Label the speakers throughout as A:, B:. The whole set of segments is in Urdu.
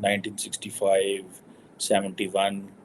A: 1965, 71,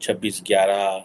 A: 26/11,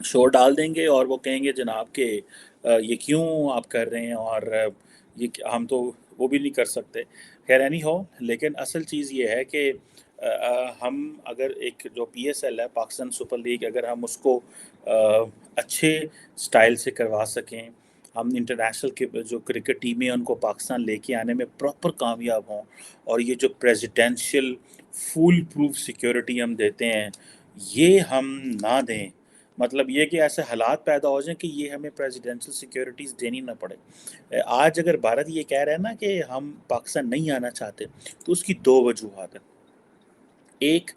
A: شو ڈال دیں گے اور وہ کہیں گے جناب کہ یہ کیوں آپ کر رہے ہیں، اور ہم تو وہ بھی نہیں کر سکتے. خیر اینی ہو، لیکن اصل چیز یہ ہے کہ ہم اگر ایک جو پی ایس ایل ہے پاکستان سپر لیگ، اگر ہم اس کو اچھے سٹائل سے کروا سکیں، ہم انٹرنیشنل جو کرکٹ ٹیمیں ہیں ان کو پاکستان لے کے آنے میں پراپر کامیاب ہوں، اور یہ جو پریزیڈینشیل فول پروف سیکیورٹی ہم دیتے ہیں یہ ہم نہ دیں، مطلب یہ کہ ایسے حالات پیدا ہو جائیں کہ یہ ہمیں پریزیڈینشیل سیکیورٹیز دینی نہ پڑے. آج اگر بھارت یہ کہہ رہا ہے نا کہ ہم پاکستان نہیں آنا چاہتے، تو اس کی دو وجوہات ہیں. ایک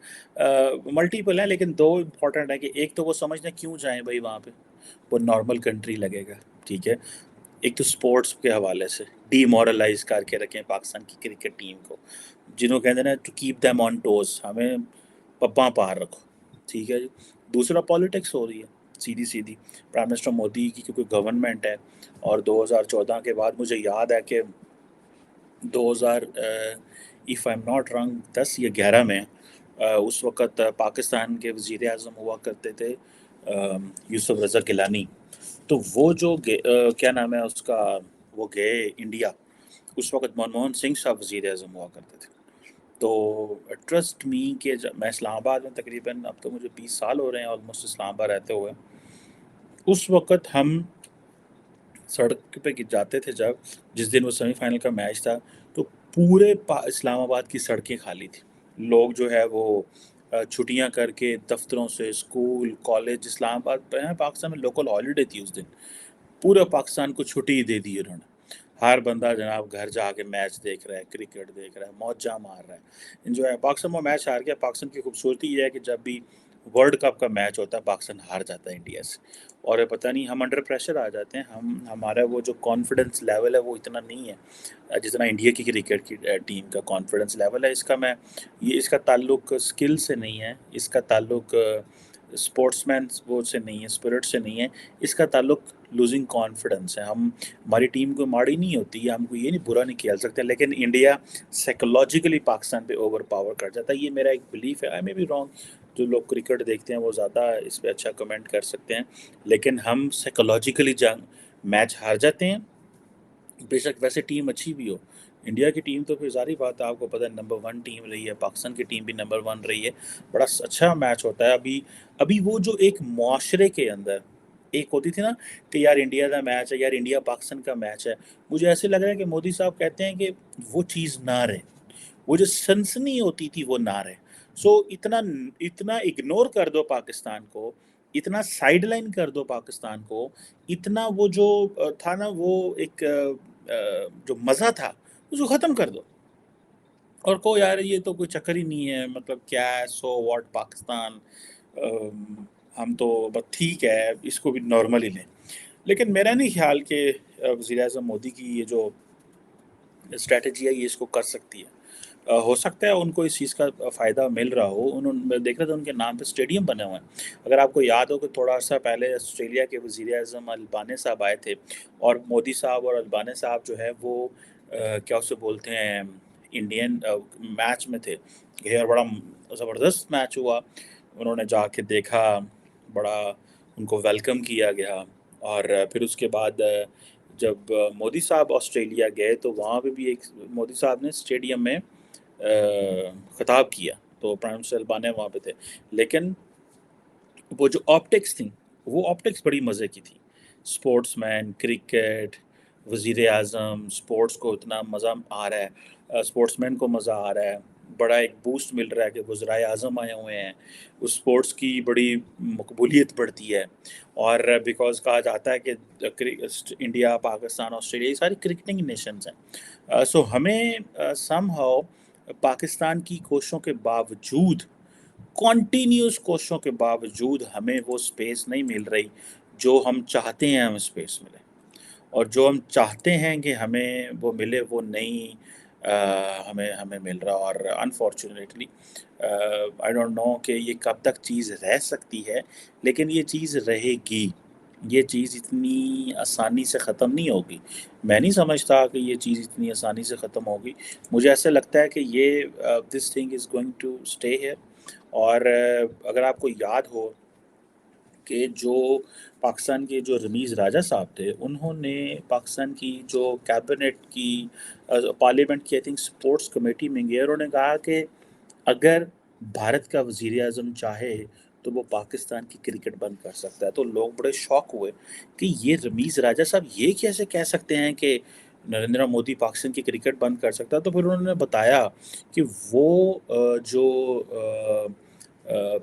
A: ملٹیپل ہے لیکن دو امپورٹنٹ ہے کہ ایک تو وہ سمجھنا کیوں جائیں بھائی وہاں پہ، وہ نارمل کنٹری لگے گا، ٹھیک ہے. ایک تو سپورٹس کے حوالے سے ڈی مورلائز کر کے رکھیں پاکستان کی کرکٹ ٹیم کو، جنہوں کہتے ہیں نا to keep them on toes, ہمیں پپاں پار رکھو، ٹھیک ہے جی. دوسرا پالیٹکس ہو رہی ہے سیدھی سیدھی. پرائم منسٹر مودی کی کوئی گورنمنٹ ہے، اور 2014 کے بعد مجھے یاد ہے کہ 2000 if I am not wrong 10 یا 11 میں اس وقت پاکستان کے وزیر اعظم ہوا کرتے تھے یوسف رضا گیلانی. تو وہ جو کیا نام ہے اس کا، وہ گئے انڈیا، اس وقت منموہن سنگھ صاحب وزیر اعظم ہوا کرتے تھے. تو ٹرسٹ می کہ میں اسلام آباد میں تقریباً اب تو مجھے 20 سال ہو رہے ہیں آلموسٹ اسلام آباد رہتے ہوئے، اس وقت ہم سڑک پہ جاتے تھے جس دن وہ سیمی فائنل کا میچ تھا، تو پورے اسلام آباد کی سڑکیں خالی تھیں. لوگ جو ہے وہ چھٹیاں کر کے دفتروں سے، اسکول، کالج، اسلام آباد پاکستان میں لوکل ہالیڈے تھی اس دن، پورے پاکستان کو چھٹی دے دی انہوں نے. ہر بندہ جناب گھر جا کے میچ دیکھ رہا ہے، کرکٹ دیکھ رہا ہے، موجہ مار رہا ہے، انجوائے. پاکستان میں میچ ہار گیا. پاکستان کی خوبصورتی یہ ہے کہ جب بھی ورلڈ کپ کا میچ ہوتا ہے پاکستان ہار جاتا ہے انڈیا سے، اور پتہ نہیں ہم انڈر پریشر آ جاتے ہیں. ہمارا وہ جو کانفیڈنس لیول ہے وہ اتنا نہیں ہے جتنا انڈیا کی کرکٹ کی ٹیم کا کانفیڈنس لیول ہے. اس کا تعلق اسکل سے نہیں ہے، اس کا تعلق اسپورٹس مین وہ سے نہیں ہے، اسپرٹ سے نہیں ہے، اس کا تعلق لوزنگ کانفیڈنس ہے. ہماری ٹیم کو ماڑی نہیں ہوتی، ہم کو یہ نہیں برا نہیں کھیل سکتے، لیکن انڈیا سائیکولوجیکلی پاکستان پہ اوور پاور کر جاتا ہے. یہ میرا ایک بلیف ہے، آئی مے بی رانگ. جو لوگ کرکٹ دیکھتے ہیں وہ زیادہ اس پہ اچھا کمنٹ کر سکتے ہیں، لیکن ہم سائیکولوجیکلی میچ ہار جاتے ہیں. بے شک ویسے ٹیم اچھی بھی ہو، انڈیا کی ٹیم تو پھر ظاہری بات ہے، آپ کو پتہ ہے نمبر 1 ٹیم رہی ہے، پاکستان کی ٹیم بھی نمبر 1 رہی ہے، بڑا اچھا میچ ہوتا ہے. ابھی وہ جو ایک معاشرے کے اندر ایک ہوتی تھی نا کہ یار انڈیا کا میچ ہے، یار انڈیا پاکستان کا میچ ہے، مجھے ایسے لگ رہا ہے کہ مودی صاحب کہتے ہیں کہ وہ چیز نہ رہے، وہ جو سنسنی ہوتی تھی وہ نہ رہے. سو اتنا اگنور کر دو پاکستان کو، اتنا سائیڈ لائن کر دو پاکستان کو، اتنا وہ جو تھا نا وہ ایک جو مزہ تھا اس کو ختم کر دو، اور کو یار یہ تو کوئی چکر ہی نہیں ہے، مطلب کیا ہے، سو واٹ پاکستان، ہم تو بس ٹھیک ہے اس کو بھی نارمل ہی لیں. لیکن میرا نہیں خیال کہ وزیر اعظم مودی کی یہ جو اسٹریٹجی ہے یہ اس کو کر سکتی ہے. ہو سکتا ہے ان کو اس چیز کا فائدہ مل رہا ہو. میں دیکھ رہا تھا ان کے نام پہ اسٹیڈیم بنے ہوئے ہیں. اگر آپ کو یاد ہو کہ تھوڑا سا پہلے آسٹریلیا کے وزیر اعظم البانے صاحب آئے تھے، اور مودی صاحب اور البانے صاحب جو ہے وہ کیا اسے بولتے ہیں انڈین میچ میں تھے. یہ بڑا زبردست میچ ہوا، انہوں نے جا کے دیکھا، بڑا ان کو ویلکم کیا گیا. اور پھر اس کے بعد جب مودی صاحب آسٹریلیا گئے تو وہاں پہ بھی ایک مودی صاحب نے اسٹیڈیم میں خطاب کیا، تو پرائم منسٹر البانے وہاں پہ تھے. لیکن وہ جو آپٹکس تھیں وہ آپٹکس بڑی مزے کی تھی. اسپورٹس مین، کرکٹ، وزیر اعظم، اسپورٹس کو اتنا مزہ آ رہا ہے، اسپورٹس مین کو مزہ آ رہا ہے، بڑا ایک بوسٹ مل رہا ہے کہ وزرائے اعظم آئے ہوئے ہیں، اس اسپورٹس کی بڑی مقبولیت بڑھتی ہے. اور بیکاز کہا جاتا ہے کہ انڈیا، پاکستان، آسٹریلیا یہ ساری کرکٹنگ نیشنز ہیں. سو ہمیں سم ہاؤ پاکستان کی کوششوں کے باوجود، کنٹینیوس کوششوں کے باوجود ہمیں وہ سپیس نہیں مل رہی جو ہم چاہتے ہیں ہمیں سپیس ملے، اور جو ہم چاہتے ہیں کہ ہمیں وہ ملے وہ نہیں ہمیں مل رہا. اور انفارچونیٹلی آئی ڈونٹ نو کہ یہ کب تک چیز رہ سکتی ہے، لیکن یہ چیز رہے گی. یہ چیز اتنی آسانی سے ختم نہیں ہوگی. میں نہیں سمجھتا کہ یہ چیز اتنی آسانی سے ختم ہوگی. مجھے ایسا لگتا ہے کہ یہ this thing is going to stay here. اور اگر آپ کو یاد ہو کہ جو پاکستان کے جو رمیز راجہ صاحب تھے، انہوں نے پاکستان کی جو کیبنٹ کی پارلیمنٹ کی آئی تھنک سپورٹس کمیٹی میں گئے، اور انہوں نے کہا کہ اگر بھارت کا وزیر اعظم چاہے تو وہ پاکستان کی کرکٹ بند کر سکتا ہے۔ تو لوگ بڑے شوق ہوئے کہ یہ رمیز راجہ صاحب یہ کیسے کہہ سکتے ہیں کہ نریندر مودی پاکستان کی کرکٹ بند کر سکتا ہے۔ تو پھر انہوں نے بتایا کہ وہ جو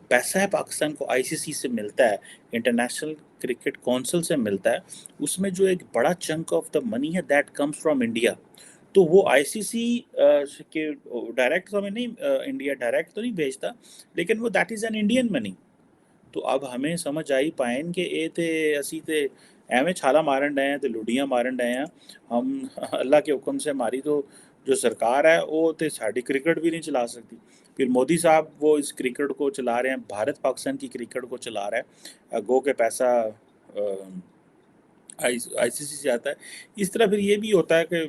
A: پیسہ ہے پاکستان کو آئی سی سی سے ملتا ہے، انٹرنیشنل کرکٹ کونسل سے ملتا ہے، اس میں جو ایک بڑا چنک آف دا منی ہے دیٹ کمز فرام انڈیا۔ تو وہ آئی سی سی کے ڈائریکٹ تو ہمیں نہیں، انڈیا ڈائریکٹ تو نہیں بھیجتا، لیکن وہ دیٹ از این انڈین منی۔ تو اب ہمیں سمجھ آئی پائن کہ اے تے اسی تے ایویں چھالا مارن ڈے ہیں تے لڈیاں مارن ڈے ہیں ہم اللہ کے حکم سے۔ ہماری تو جو سرکار ہے وہ تے ساڈی کرکٹ بھی نہیں چلا سکتی۔ پھر مودی صاحب وہ اس کرکٹ کو چلا رہے ہیں، بھارت پاکستان کی کرکٹ کو چلا رہا ہے، گو کہ پیسہ آئی سی سی سے آتا ہے۔ اس طرح پھر یہ بھی ہوتا ہے کہ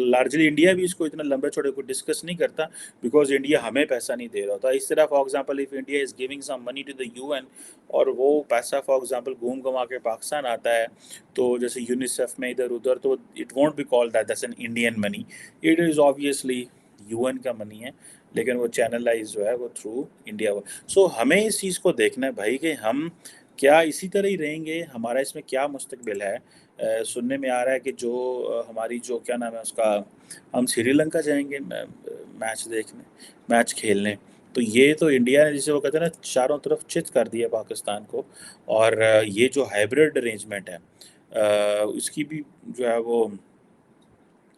A: لارجلی انڈیا بھی اس کو اتنا لمبے چوڑے کو ڈسکس نہیں کرتا، بیکاز انڈیا ہمیں پیسہ نہیں دے رہا ہوتا۔ اس طرح for example of India is giving some money to the U N, اور وہ پیسہ فار ایگزامپل گھوم گھما کے پاکستان آتا ہے، تو جیسے یونیسیف میں ادھر ادھر، تو it won't be call that's an Indian money, it is obviously U N کا منی ہے، لیکن وہ چینلائز جو ہے وہ تھرو انڈیا۔ سو ہمیں اس چیز کو دیکھنا ہے بھائی کہ ہم کیا اسی طرح ہی رہیں گے، ہمارا اس میں کیا مستقبل ہے۔ سننے میں آ رہا ہے کہ جو ہماری جو کیا نام ہے اس کا، ہم سری لنکا جائیں گے میچ دیکھنے، میچ کھیلنے۔ تو یہ تو انڈیا نے جسے وہ کہتے ہیں نا چاروں طرف چت کر دیا پاکستان کو، اور یہ جو ہائبرڈ ارینجمنٹ ہے اس کی بھی جو ہے وہ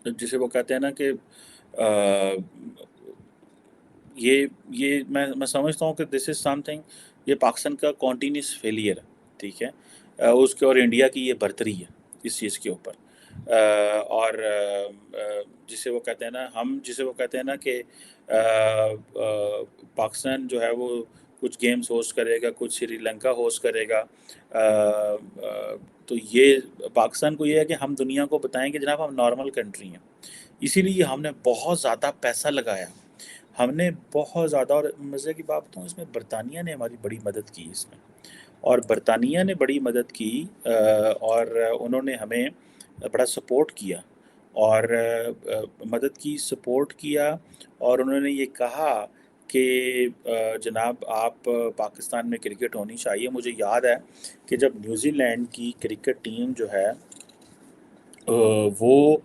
A: جسے وہ کہتے ہیں نا کہ یہ میں سمجھتا ہوں کہ دس از سم تھنگ، یہ پاکستان کا کانٹینیوس فیلئر ہے، ٹھیک ہے، اس کے اور انڈیا کی یہ برتری ہے اس چیز کے اوپر۔ اور جسے وہ کہتے ہیں نا جسے وہ کہتے ہیں نا کہ پاکستان جو ہے وہ کچھ گیمز ہوسٹ کرے گا، کچھ سری لنکا ہوسٹ کرے گا، تو یہ پاکستان کو یہ ہے کہ ہم دنیا کو بتائیں کہ جناب ہم نارمل کنٹری ہیں۔ اسی لیے ہم نے بہت زیادہ پیسہ لگایا، ہم نے بہت زیادہ، اور مزے کی بات بتاؤں اس میں برطانیہ نے ہماری بڑی مدد کی اس میں، اور برطانیہ نے بڑی مدد کی، اور انہوں نے ہمیں بڑا سپورٹ کیا، اور مدد کی، سپورٹ کیا، اور انہوں نے یہ کہا کہ جناب آپ پاکستان میں کرکٹ ہونی چاہیے۔ مجھے یاد ہے کہ جب نیوزی لینڈ کی کرکٹ ٹیم جو ہے وہ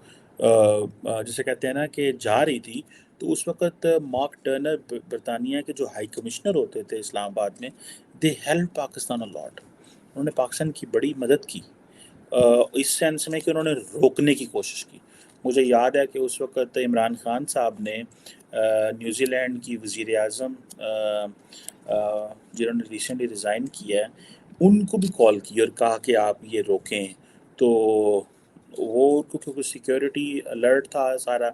A: جسے کہتے ہیں نا کہ جا رہی تھی، تو اس وقت مارک ٹرنر برطانیہ کے جو ہائی کمشنر ہوتے تھے اسلام آباد میں، دے ہیلپ پاکستان الاٹ، انہوں نے پاکستان کی بڑی مدد کی، اس سینس میں کہ انہوں نے روکنے کی کوشش کی۔ مجھے یاد ہے کہ اس وقت عمران خان صاحب نے نیوزی لینڈ کی وزیر اعظم جنہوں نے ریسنٹلی ریزائن کیا ہے، ان کو بھی کال کی اور کہا کہ آپ یہ روکیں۔ تو وہ کیونکہ سیکیورٹی الرٹ تھا سارا،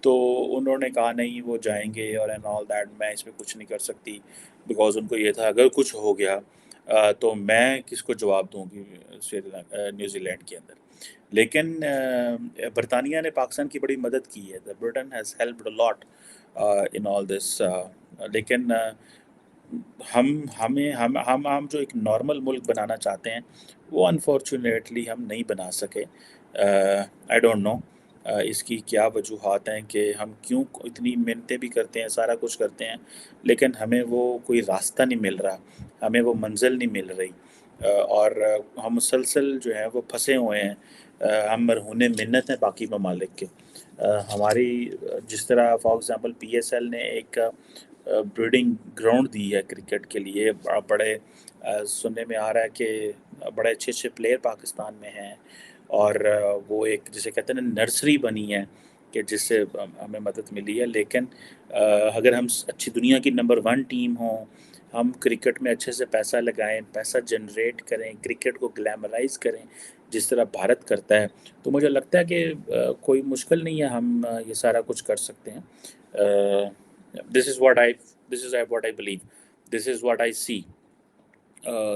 A: تو انہوں نے کہا نہیں وہ جائیں گے، اور اینڈ آل دیٹ، میں اس پہ کچھ نہیں کر سکتی، بیکاز ان کو یہ تھا اگر کچھ ہو گیا تو میں کس کو جواب دوں گی نیوزی لینڈ کے اندر۔ لیکن برطانیہ نے پاکستان کی بڑی مدد کی ہے، the Britain has helped a lot in all this، لیکن ہم جو ایک نارمل ملک بنانا چاہتے ہیں وہ انفارچونیٹلی ہم نہیں بنا سکے۔ آئی ڈونٹ نو اس کی کیا وجوہات ہیں کہ ہم کیوں اتنی محنتیں بھی کرتے ہیں، سارا کچھ کرتے ہیں، لیکن ہمیں وہ کوئی راستہ نہیں مل رہا، ہمیں وہ منزل نہیں مل رہی، اور ہم مسلسل جو ہے وہ پھنسے ہوئے ہیں، ہم مرہون منت ہیں باقی ممالک کے۔ ہماری جس طرح for example P S L نے ایک بریڈنگ گراؤنڈ دی ہے کرکٹ کے لیے، بڑے سننے میں آ رہا ہے کہ بڑے اچھے اچھے پلیئر پاکستان میں ہیں، اور وہ ایک جسے کہتے ہیں نا نرسری بنی ہے کہ جس سے ہمیں مدد ملی ہے۔ لیکن اگر ہم اچھی دنیا کی نمبر 1 ٹیم ہوں، ہم کرکٹ میں اچھے سے پیسہ لگائیں، پیسہ جنریٹ کریں، کرکٹ کو گلیمرائز کریں جس طرح بھارت کرتا ہے، تو مجھے لگتا ہے کہ کوئی مشکل نہیں ہے، ہم یہ سارا کچھ کر سکتے ہیں۔ this is what I believe, this is what I see،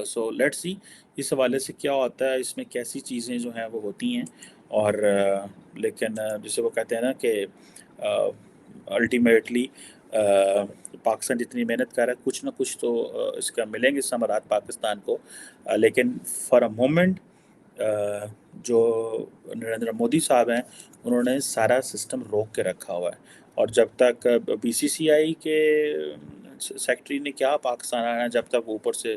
A: so let's see اس حوالے سے کیا ہوتا ہے، اس میں کیسی چیزیں جو ہیں وہ ہوتی ہیں، اور لیکن جسے وہ کہتے ہیں نا کہ الٹیمیٹلی پاکستان جتنی محنت کر رہا ہے کچھ نہ کچھ تو اس کا ملیں گے ثمرات پاکستان کو، لیکن فار اے مومنٹ جو نریندر مودی صاحب ہیں انہوں نے سارا سسٹم روک کے رکھا ہوا ہے، اور جب تک بی سی سی آئی کے سیکٹری نے کیا پاکستان آنا جب تک اوپر سے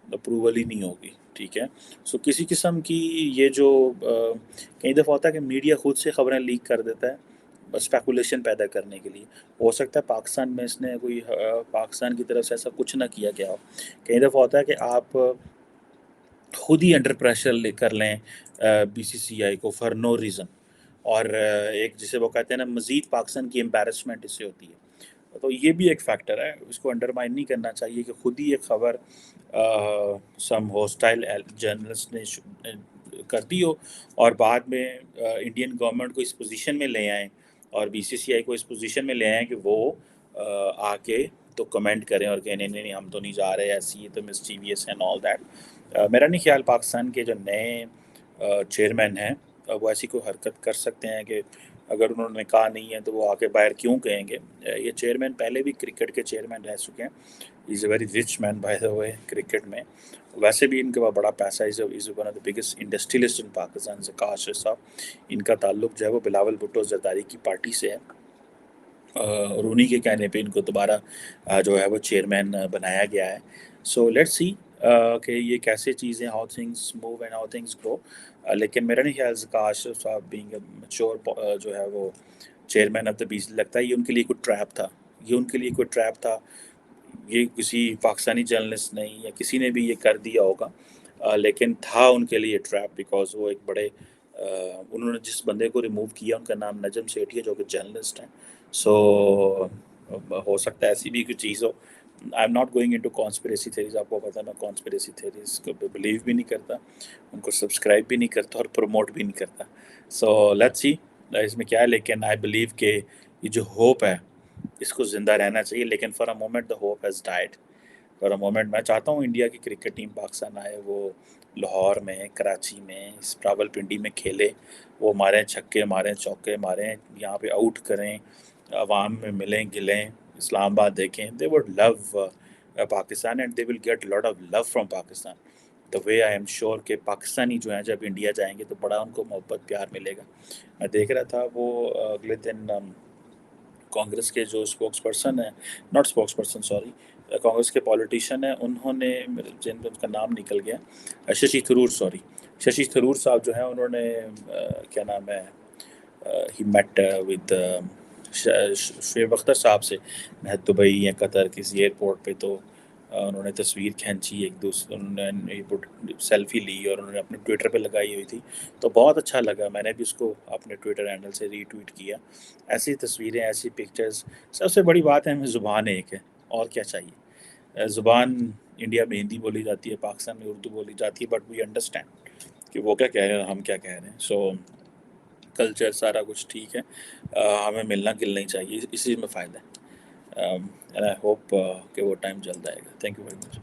A: اپروول ہی نہیں ہوگی، ٹھیک ہے. سو کسی قسم کی یہ جو کئی دفعہ ہوتا ہے کہ میڈیا خود سے خبریں لیک کر دیتا ہے اسپیکولیشن پیدا کرنے کے لیے. ہو سکتا ہے پاکستان میں اس نے کوئی پاکستان کی طرف سے ایسا کچھ نہ کیا گیا ہو. کئی دفعہ ہوتا ہے کہ آپ خود ہی انڈر پریشر لے کر لیں بی سی سی آئی کو فار نو ریزن، اور ایک جسے وہ کہتے ہیں نا مزید پاکستان کی امبیرسمنٹ اس سے ہوتی ہے. تو یہ بھی ایک فیکٹر ہے، اس کو انڈرمائن نہیں کرنا چاہیے کہ خود ہی ایک خبر سم ہوسٹائل جرنلسٹ نے کر دی ہو اور بعد میں انڈین گورنمنٹ کو اس پوزیشن میں لے آئیں اور بی سی سی آئی کو اس پوزیشن میں لے آئیں کہ وہ آ کے تو کمنٹ کریں اور کہ نہیں نہیں ہم تو نہیں جا رہے ایسی، یہ تو مسچیویس اینڈ آل دیٹ. میرا نہیں خیال پاکستان کے جو نئے چیئرمین ہیں وہ ایسی کوئی حرکت کر سکتے ہیں کہ اگر انہوں نے کہا نہیں ہے تو وہ آ کے باہر کیوں کہیں گے. یہ چیئرمین پہلے بھی کرکٹ کے چیئرمین رہ چکے ہیں. Is a very rich man by the way cricket میں، ویسے بھی ان کے پاس بڑا پیسہ ہے. Is one of the biggest industrialist in Pakistan. زکاش صاحب ان کا تعلق جو ہے وہ بلاول بھٹو زرداری کی پارٹی سے ہے، اور انہی کے کہنے پہ ان کو دوبارہ جو ہے وہ چیئرمین بنایا گیا ہے. سو لیٹس سی کہ یہ کیسے چیزیں how things move and how things grow. لیکن میرا نہیں خیال زکاش صاحب بینگ اے میچور جو ہے وہ chairman of the B C, لگتا ہے یہ ان کے لیے کوئی ٹریپ تھا. یہ ان کے لیے کوئی ٹریپ تھا، یہ کسی پاکستانی جرنلسٹ نے یا کسی نے بھی یہ کر دیا ہوگا، لیکن تھا ان کے لیے ٹریپ بیکاز وہ ایک بڑے انہوں نے جس بندے کو ریموو کیا ان کا نام نجم سیٹھی ہے جو کہ جرنلسٹ ہیں. سو ہو سکتا ہے ایسی بھی کوئی چیز ہو. I am not going into conspiracy theories. آپ کو پتہ ہے میں کانسپریسی تھیریز کو بلیو بھی نہیں کرتا، ان کو سبسکرائب بھی نہیں کرتا اور پروموٹ بھی نہیں کرتا. سو لیٹس سی اس میں کیا ہے، لیکن آئی بلیو کہ یہ جو ہوپ ہے اس کو زندہ رہنا چاہیے. لیکن for a moment the hope has died. For a moment میں چاہتا ہوں انڈیا کی کرکٹ ٹیم پاکستان آئے، وہ لاہور میں، کراچی میں، راول پنڈی میں کھیلے، وہ ماریں چھکے ماریں چوکے ماریں، یہاں پہ آؤٹ کریں، عوام میں ملیں گلیں، اسلام آباد دیکھیں. They would love Pakistan and they will get lot of love from Pakistan the way I am sure کہ پاکستانی جو ہیں جب انڈیا جائیں گے تو بڑا ان کو محبت پیار ملے گا. میں دیکھ رہا تھا وہ اگلے دن کانگریس کے جو اسپوکس پرسن ہیں، not spokes person sorry, Congress کے پولیٹیشین ہیں، انہوں نے جن ان کا نام نکل گیا، ششی تھرور سوری، ششی تھرور صاحب جو ہیں انہوں نے کیا نام ہے ہی میٹ ود شعیب اختر صاحب سے دبئی یا قطر کسی ایئرپورٹ پہ. تو انہوں نے تصویر کھینچی ایک دوسرے، انہوں نے سیلفی لی اور انہوں نے اپنے ٹویٹر پہ لگائی ہوئی تھی. تو بہت اچھا لگا، میں نے بھی اس کو اپنے ٹویٹر ہینڈل سے ری ٹویٹ کیا. ایسی تصویریں، ایسی پکچرز، سب سے بڑی بات ہے ہمیں زبان ایک ہے، اور کیا چاہیے. زبان انڈیا میں ہندی بولی جاتی ہے، پاکستان میں اردو بولی جاتی ہے، بٹ وی انڈرسٹینڈ کہ وہ کیا کہہ رہے ہیں اور ہم کیا کہہ رہے ہیں. سو کلچر سارا کچھ ٹھیک ہے، ہمیں ملنا گلنا ہی چاہیے، اسی میں فائدہ ہے. اینڈ آئی ہوپ کہ وہ ٹائم جلد آئے گا. Thank you very much.